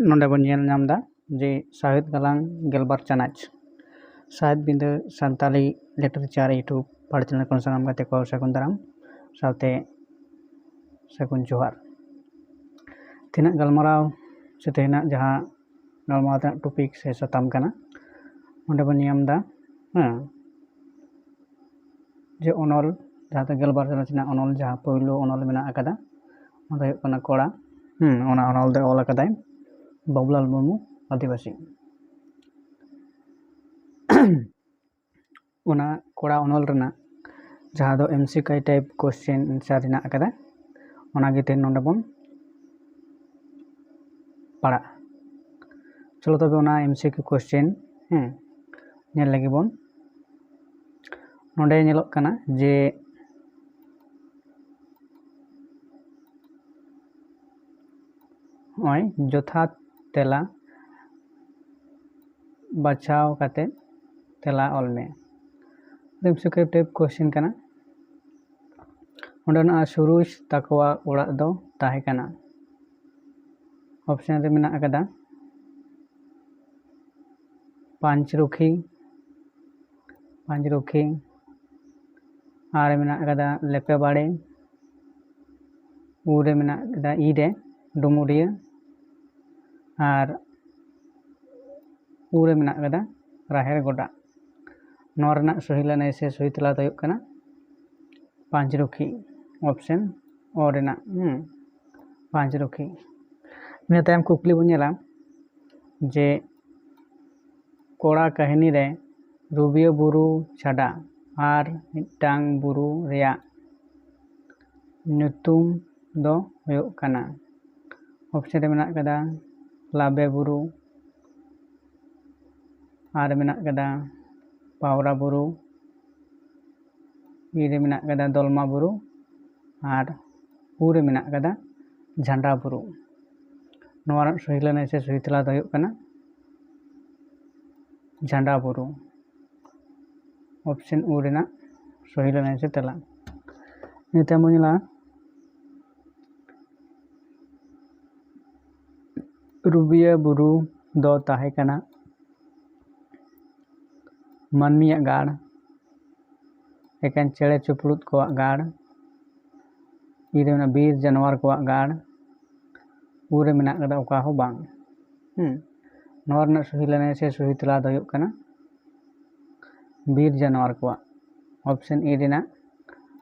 नोंडे बन नेल नाम दा जे साहित्य गलांग गेलबार चानाच साहित्य बिंदु सानताली लिटरेचर यूट्यूब पाड़ चैनल को सानाम गाते को सागुन दाराम साथे सागुन जोहार तीना गलमाराव से तेना जहां गलमाराव टॉपिक से सताम कना नोंडे बन नेम दा जे अनल जहां ते गेलबार चानाच ना अनल जहां पहिलो अनल मेना आकादा ओंदे हुयुग कना कोड़ा ओना अनल दे ऑल आकादाय बाबूलाल मुर्मू आदिवासी ओना कोड़ा अनल रना जहां दो एमसीक्यू टाइप क्वेश्चन आंसर रिना आकादा ओना गे तेन नोंडे बन पढ़ा चलो तबे ओना एमसीक्यू क्वेश्चन नेल लगी बन नोंडे नेलोग कना जे ओय जथात तेला बाछाव काते तेला ऑल में एमसीक्यू टाइप क्वेश्चन कना ओंडे ना सुरुज ताकवा ओड़ा दो ताहे कना ऑप्शन रे मेना आकादा पांचरुखी आरे मेना आकादा लेपे बाड़े उरे मेना आकादा ईरे डुमुरिया और उरे मेना आकादा राहेर गोडा नोर रना सही लाने से सही तला दो कना पांचरुखी ऑप्शन ओ रेना पांचरुखी इन तायम कुकली बन नेला जे कोड़ा कहानी रे रुबिया बुरु छाड़ा और मिटांग बुरु रेया नुतुम दो हुयुग कना ऑप्शन रे मेना कदा लाबे बुरु और मेना कदा पावरा बुरु इरे मेना कदा दलमा बुरु और उरे मेना कदा झंडा बुरु नोरा सही लाने से सही तला दो हुयुग कना झंडा बुरु ऑप्शन उ रेना सही लाने से तला निते मुनिला रुबिया बुरु दो ताहे कना मानमिया गाड़ एकान चेड़े चुपड़ुत को गाड़ इरे मेना बीर जानवर को गाड़ उरे मेना कदा ओका हो बांग नोर ना सही लाने से सही तला दो हुयुग कना बीर जानवर को ऑप्शन ए रेना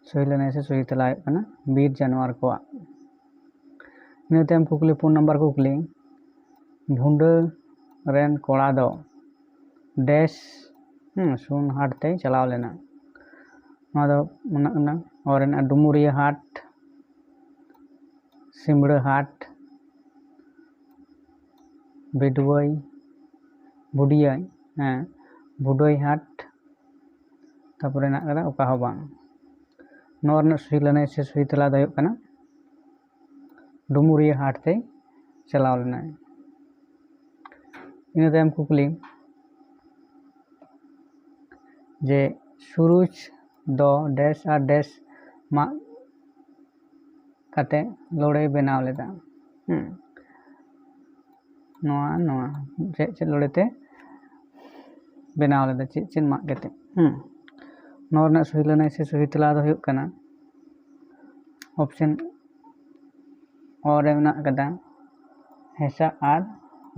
सही लाने से सही तला हुयुग कना बीर जानवर को निते कुकली 4 नंबर कुकली भुंडा रेन कोड़ा दो डैश सुन हाट ते चलाव लेना और डुमुरिया हाट सिमड़ा हाट बेडुआई बुडिया बुडोई हाट तारपरे ना कदा ओका हो बांग नोर ना सही लाने से सही तला दो हुयुग कना डुमुरिया हाट ते चलाव लेना इन तायम कुकली जे सुरुज दो डैश और डैश मा काते लोड़े बनाव लेदा चेद लोड़े ते बनाव लेदा चेद मा केते नोर ना सही लाने से सही तला दो हुयुग कना ऑप्शन और मेना कदा हेसा और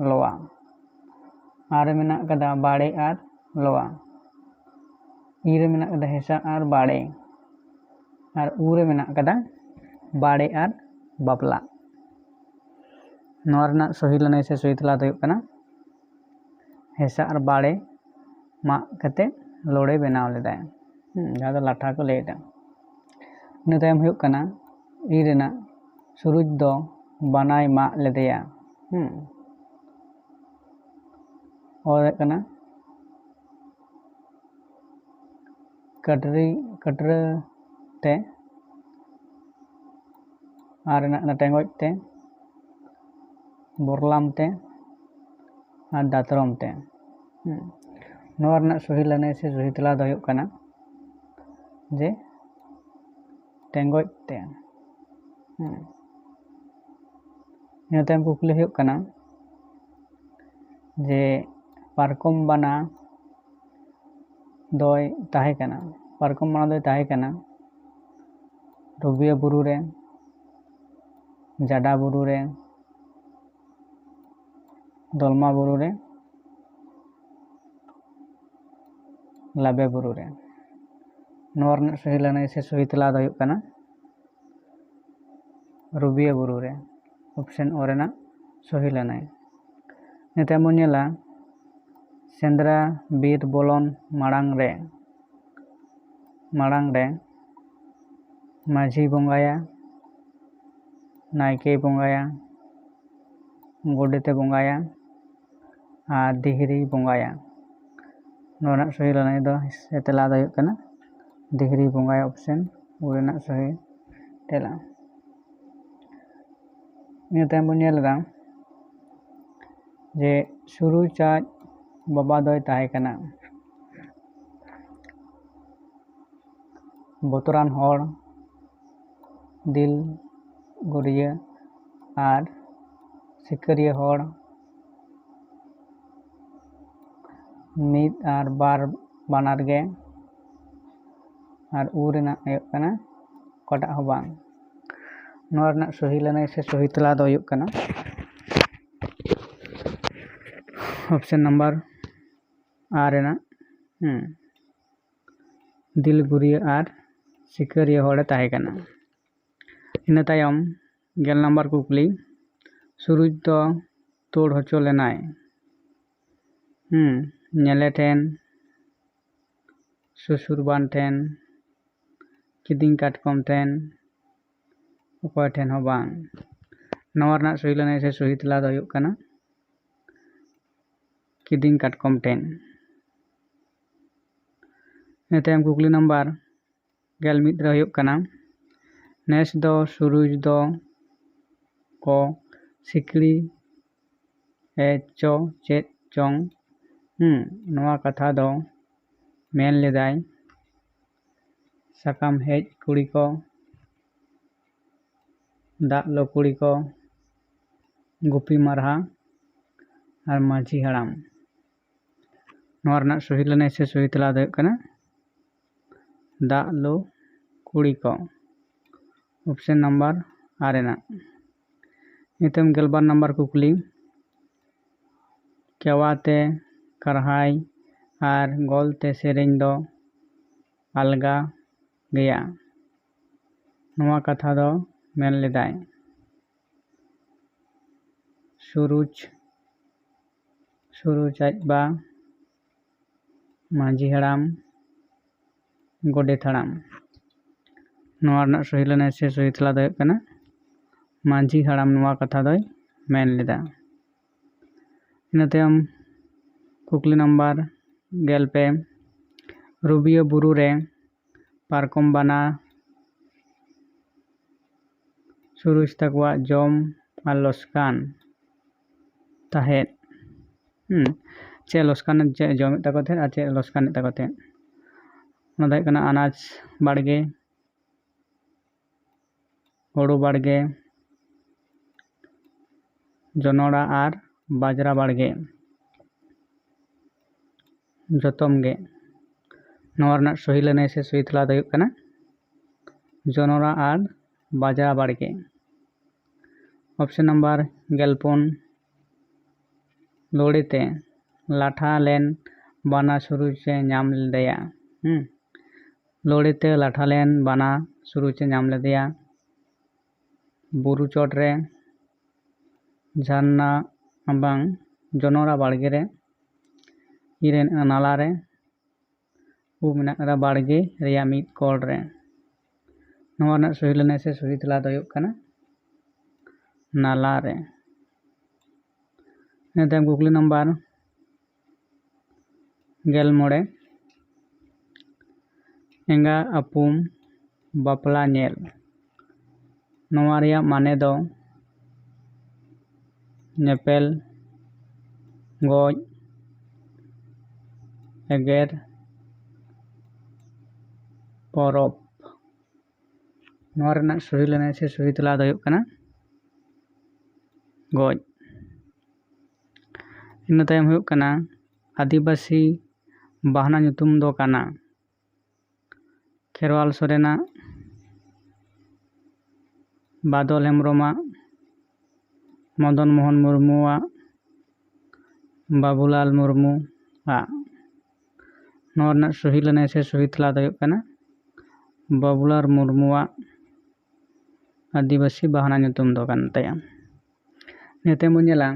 लोआ आरे मेना कदा बाड़े और लोआ इरे मेना कदा हेसा और बाड़े और उरे मेना कदा बाड़े और बापला नोर ना सही लाने से सही तला दो हुयुग कना हेसा और बाड़े मा कते लोड़े बनाव लेदा जहां दो लाठा को लेदा इन तायम हुयुग कना इ रेना सुरुज दो बनाय मा लेदेया और कना कटरे ते और ना टेंगोज ते बोरलाम ते और दातरम ते नोर ना सही लाने से सही तला दो हुयुग कना जे टेंगोज ते इन तायम कुकली हुयुग कना जे पारकम बाना दोय ताहे कना पारकम बाना दोय ताहे कना रबिया बुरु रे जाडा बुरु रे दलमा बुरु रे लाबे बुरु रे नोर ने सही लनाई से सही तला दो हुयुग कना रबिया बुरु रे ऑप्शन ओ रेना सही लनाई नेते बन नेला सेंद्रा बीर बोलन माड़ांग रे माझी बंगाया नायके बंगाया गोडेते बंगाया और दिहरी बंगाया नोना सही लनाई दो से तेला दो हुयुग कना दिहरी बंगाया ऑप्शन उरेना सही तेला इन तायम बन नेलदा जे सुरुज आज बाबा दोय ताहे कना बतरान हर दिल गुरिया और सिकरिया हर मिद और बार बानार गे और उरेना हुयुग कना कटा हो बांग नोआ रेना सही लनाई से सही तेला दो हुयुग कना ऑप्शन नंबर आ रेना दिल गुरिया और सिकरिया हर ताहे कना इन तायम 11 नंबर कुकली सुरुज तो तोड़ होचो लेनाय नेले ठेन सुसुरबान ठेन किदिंग काटकम ठेन अकय ठेन हो बांग नोआ रेना सही लनाई से सही तेला दो हुयुग कना किदिंग काटकम ठेन इन तायम कुकली नंबर 11 रे हुयुग कना नेस दो सुरुज दो को सिकड़ी ए चो चेत चोंग नोआ कथा दो मेन लेदाय साकाम हेज कुड़ी को दाग लो कुड़ी को गुपी मारहा और माझी हड़ाम नोआ रेना सही लनाई से सही तेला दो हुयुग कना दाग लो कुड़ी को ऑप्शन नंबर आरेना नितम 12 नंबर कुकली केवाते करहाई और गोलते सेरेंग दो अलगा गया नोआ कथा दो मेन लेदाय सुरुज आज बा माझी हड़ाम गोडेत हड़ाम नोआ रेना सही लनाई से सही तेला दो हुयुग कना माझी हड़ाम नोआ कथा दोय मेन लेदा इन तायम कुकली नंबर 12 रबिया बुरु रे पारकम बाना सुरुज तकवा जम और लस्कान ताहे चे लस्कान चे जमे तको थे और चे लस्कान तको थे अनाज बाड़गे हुड़ू बाड़गे जनोड़ा और बाजरा बाड़गे जतम गे नोआ रेना सही लनाई से सही तेला दो हुयुग कना जनोड़ा और बाजरा बाड़गे ऑप्शन नंबर 14 लोड़ीते लाठा लेन बाना सुरुज से नाम लेदेया लोड़ीते लाठा लेन बाना सुरुज से नाम लेदेया बुरु चोट रे झरना बांग जनोरा बाड़गे रे इरेन नाला रे उ मेना कदा बाड़गे रेया मिद कोल रे नोआ रेना सही लनाई से सही तेला दो हुयुग कना नाला रे इन तायम कुकली नंबर 11 एंगा अपुम बापला नेल नोआ रेया माने दो नेपेल गoj एगेर परब नोआ रेना सही लनाई से सही तेला दो हुयुग कना गoj ᱤᱱᱟᱹ ᱛᱟᱭᱚᱢ ᱦᱩᱭᱩᱜ ᱠᱟᱱᱟ ᱟᱹᱫᱤᱵᱟᱹᱥᱤ ᱵᱟᱦᱱᱟ ᱧᱩᱛᱩᱢ ᱫᱚ ᱠᱟᱱᱟ ᱠᱷᱮᱨᱣᱟᱞ ᱥᱚᱨᱮᱱᱟᱜ, ᱵᱟᱫᱚᱞ ᱦᱮᱢᱵᱨᱚᱢᱟᱜ, ᱢᱚᱫᱚᱱ ᱢᱳᱦᱚᱱ ᱢᱩᱨᱢᱩᱣᱟᱜ, ᱵᱟᱵᱩᱞᱟᱞ ᱢᱩᱨᱢᱩᱣᱟᱜ᱾ ᱱᱚᱣᱟ ᱨᱮᱱᱟᱜ ᱥᱚᱦᱤ ᱞᱟᱹᱱᱟᱹᱭ ᱥᱮ ᱥᱚᱦᱤ ᱛᱮᱞᱟ ᱫᱚ ᱦᱩᱭᱩᱜ ᱠᱟᱱᱟ ᱵᱟᱵᱩᱞᱟᱞ ᱢᱩᱨᱢᱩᱣᱟᱜ ᱟᱹᱫᱤᱵᱟᱹᱥᱤ ᱵᱟᱦᱱᱟ ᱧᱩᱛᱩᱢ ᱫᱚ ᱠᱟᱱ ᱛᱟᱭᱟ। ᱱᱤᱛᱚᱜ ᱵᱚᱱ ᱧᱮᱞᱟ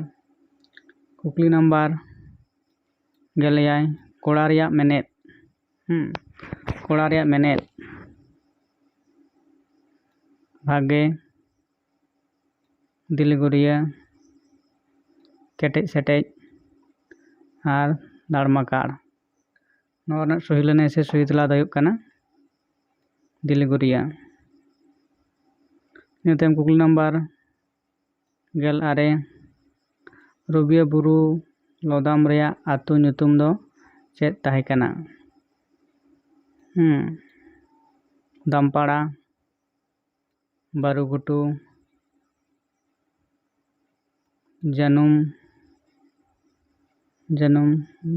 ᱠᱩᱠᱞᱤ ᱱᱟᱢᱵᱟᱨ 16 ᱠᱚᱲᱟ ᱨᱮᱭᱟᱜ ᱢᱮᱱᱮᱫ। ᱠᱚᱲᱟ ᱨᱮᱭᱟᱜ ᱢᱮᱱᱮᱫ ᱵᱷᱟᱜᱮ, ᱫᱤᱞᱜᱩᱨᱤᱭᱟᱹ, ᱠᱮᱴᱮᱡ ᱥᱮᱴᱮᱡ ᱟᱨ ᱫᱟᱲᱢᱟᱠᱟᱲ। ᱱᱚᱣᱟ ᱨᱮᱱᱟᱜ ᱥᱚᱦᱤ ᱞᱟᱹᱱᱟᱹᱭ ᱥᱮ ᱥᱚᱦᱤ ᱛᱮᱞᱟ ᱫᱚ ᱦᱩᱭᱩᱜ ᱠᱟᱱᱟ ᱫᱤᱞᱜᱩᱨᱤᱭᱟᱹ। ᱤᱱᱟᱹ ᱛᱟᱭᱚᱢ ᱠᱩᱠᱞᱤ ᱱᱟᱢᱵᱟᱨ 16 ᱨᱩᱵᱤᱭᱟᱹ ᱵᱩᱨᱩ ᱞᱚᱫᱟᱢ ᱨᱮᱭᱟᱜ ᱟᱹᱛᱩ ᱧᱩᱛᱩᱢ ᱫᱚ ᱪᱮᱫ ᱛᱟᱦᱮᱸ ᱠᱟᱱᱟ? ᱫᱟᱢᱯᱟᱲᱟ, ᱵᱟᱹᱨᱩᱜᱷᱩᱴᱩ, ᱡᱟᱹᱱᱩᱢ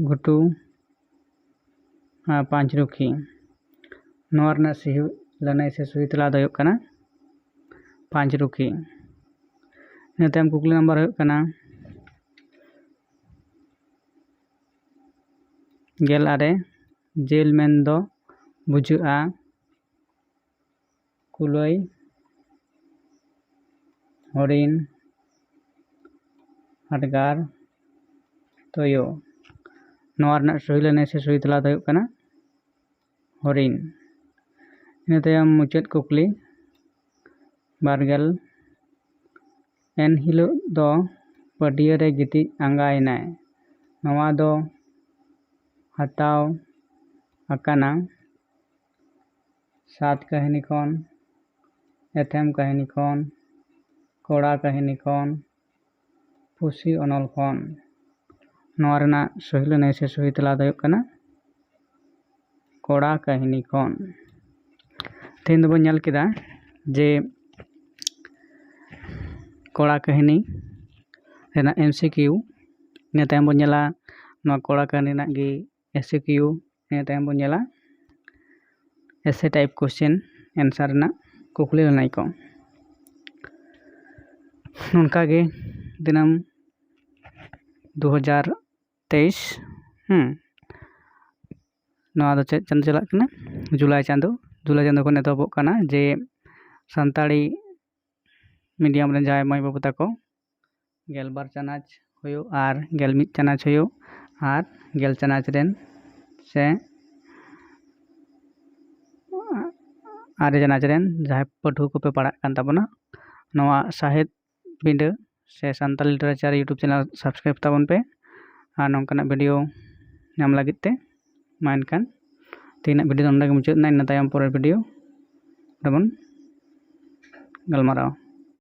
ᱜᱷᱩᱴᱩ ᱟᱨ ᱯᱟᱸᱪᱨᱩᱠᱷᱤ। ᱱᱚᱣᱟ ᱨᱮᱱᱟᱜ ᱥᱚᱦᱤ ᱞᱟᱹᱱᱟᱹᱭ ᱥᱮ ᱥᱚᱦᱤ ᱛᱮᱞᱟ ᱫᱚ ᱦᱩᱭᱩᱜ ᱠᱟᱱᱟ ᱯᱟᱸᱪᱨᱩᱠᱷᱤ। ᱤᱱᱟᱹ ᱛᱟᱭᱚᱢ ᱠᱩᱠᱞᱤ ᱱᱟᱢᱵᱟᱨ ᱦᱩᱭᱩᱜ ᱠᱟᱱᱟ 16 ᱡᱮᱞ ᱢᱮᱱ ᱫᱚ ᱵᱩᱡᱷᱟᱹᱜᱼᱟ ᱠᱩᱞᱟᱹᱭ, ᱦᱚᱨᱤᱱ, ᱦᱟᱰᱜᱟᱨ, ᱛᱩᱭᱩ। ᱱᱚᱣᱟ ᱨᱮᱱᱟᱜ ᱥᱚᱦᱤ ᱞᱟᱹᱱᱟᱹᱭ ᱥᱮ ᱥᱚᱦᱤ ᱛᱮᱞᱟ ᱫᱚ ᱦᱩᱭᱩᱜ ᱠᱟᱱᱟ ᱦᱚᱨᱤᱱ। ᱤᱱᱟᱹ ᱛᱟᱭᱚᱢ ᱢᱩᱪᱟᱹᱫ ᱠᱩᱠᱞᱤ 20 ᱮᱱᱦᱤᱞᱳᱜ ᱫᱚ ᱯᱟᱹᱴᱭᱟᱹ ᱨᱮ ᱜᱤᱛᱤᱡ ᱟᱸᱜᱟᱭᱮᱱᱟᱭ। ᱱᱚᱣᱟ ᱫᱚ ᱦᱟᱛᱟᱣ ᱟᱠᱟᱱᱟ ᱥᱟᱛ ᱠᱟᱹᱦᱱᱤ ᱠᱷᱚᱱ, ᱮᱛᱷᱮᱢ ᱠᱟᱹᱦᱱᱤ ᱠᱷᱚᱱ, ᱠᱚᱲᱟ ᱠᱟᱹᱦᱱᱤ ᱠᱷᱚᱱ, ᱯᱩᱥᱤ ᱚᱱᱚᱞ ᱠᱷᱚᱱ। ᱱᱚᱣᱟ ᱨᱮᱱᱟᱜ ᱥᱚᱦᱤ ᱞᱟᱹᱱᱟᱹᱭ ᱥᱮ ᱥᱚᱦᱤ ᱛᱮᱞᱟ ᱫᱚ ᱦᱩᱭᱩᱜ ᱠᱟᱱᱟ ᱠᱚᱲᱟ ᱠᱟᱹᱦᱱᱤ ᱠᱷᱚᱱ। ᱛᱮᱦᱮᱧ ᱫᱚᱵᱚᱱ ᱧᱮᱞ ᱠᱮᱫᱟ ᱡᱮ ᱠᱚᱲᱟ ᱠᱟᱹᱦᱱᱤ ᱨᱮᱱᱟᱜ MCQ। ᱤᱱᱟᱹ ᱛᱟᱭᱚᱢ ᱵᱚᱱ ᱧᱮᱞᱟ ᱱᱚᱣᱟ ᱠᱚᱲᱟ ᱠᱟᱹᱦᱱᱤ ᱨᱮᱱᱟᱜ ᱜᱮ SCQ। ᱤᱱᱟᱹ ᱛᱟᱭᱚᱢ ᱵᱚᱱ ᱧᱮᱞᱟ essay type question answer ᱨᱮᱱᱟগ ᱠᱩᱠᱞᱤ ᱞᱟᱹᱱᱟᱹᱭ ᱠᱚ। ᱱᱚᱝᱠᱟ ᱜᱮ ᱫᱤᱱᱟᱹᱢ 2023 ᱱᱚᱣᱟ ᱫᱚ ᱪᱮᱫ ᱪᱟᱸᱫᱳ ᱪᱟᱞᱟᱜ ᱠᱟᱱᱟ? ᱡᱩᱞᱟᱭ ᱪᱟᱸᱫᱳ ᱠᱷᱚᱱ ᱮᱛᱚᱦᱚᱵᱚᱜ ᱠᱟᱱᱟ ᱡᱮ ᱥᱟᱱᱛᱟᱲᱤ ᱢᱤᱰᱤᱭᱟᱢ ᱨᱮᱱ ᱡᱟᱦᱟᱸᱭ ᱢᱟᱹᱭ ᱵᱟᱹᱵᱩ ᱛᱟᱠᱚ 12 ᱪᱟᱱᱟᱪ ᱦᱩᱭᱩᱜ ᱟᱨ 11 ᱪᱟᱱᱟᱪ ᱦᱩᱭᱩᱜ ᱟᱨ 10 ᱪᱟᱱᱟᱪ ᱨᱮᱱ ᱥᱮ 9 ᱪᱟᱱᱟᱪ ᱨᱮᱱ ᱡᱟᱦᱟᱸᱭ ᱯᱟᱹᱴᱷᱩᱣᱟᱹ ᱠᱚᱯᱮ ᱯᱟᱲᱦᱟᱜ ᱠᱟᱱ ᱛᱟᱵᱚᱱᱟ ᱱᱚᱣᱟ ᱥᱟᱦᱮᱫ ᱵᱤᱸᱰᱟᱹ ᱥᱮ Santal literature YouTube channel subscribe ᱛᱟᱵᱚᱱ ᱯᱮ ᱟᱨ ᱱᱚᱝᱠᱟᱱᱟᱜ ᱵᱷᱤᱰᱤᱭᱳ ᱧᱟᱢ ᱞᱟᱹᱜᱤᱫ ᱛᱮ ᱢᱟ ᱮᱱᱠᱷᱟᱱ ᱛᱮᱦᱮᱧᱟᱜ ᱵᱷᱤᱰᱤᱭᱳ ᱫᱚ ᱱᱚᱸᱰᱮ ᱜᱮ ᱢᱩᱪᱟᱹᱫ ᱮᱱᱟ। ᱤᱱᱟᱹ ᱛᱟᱭᱚᱢ ᱯᱚᱨᱮর ᱵᱷᱤᱰᱤᱭᱳ ᱨᱮᱵᱚᱱ ᱜᱟᱞᱢᱟᱨᱟᱣᱟ।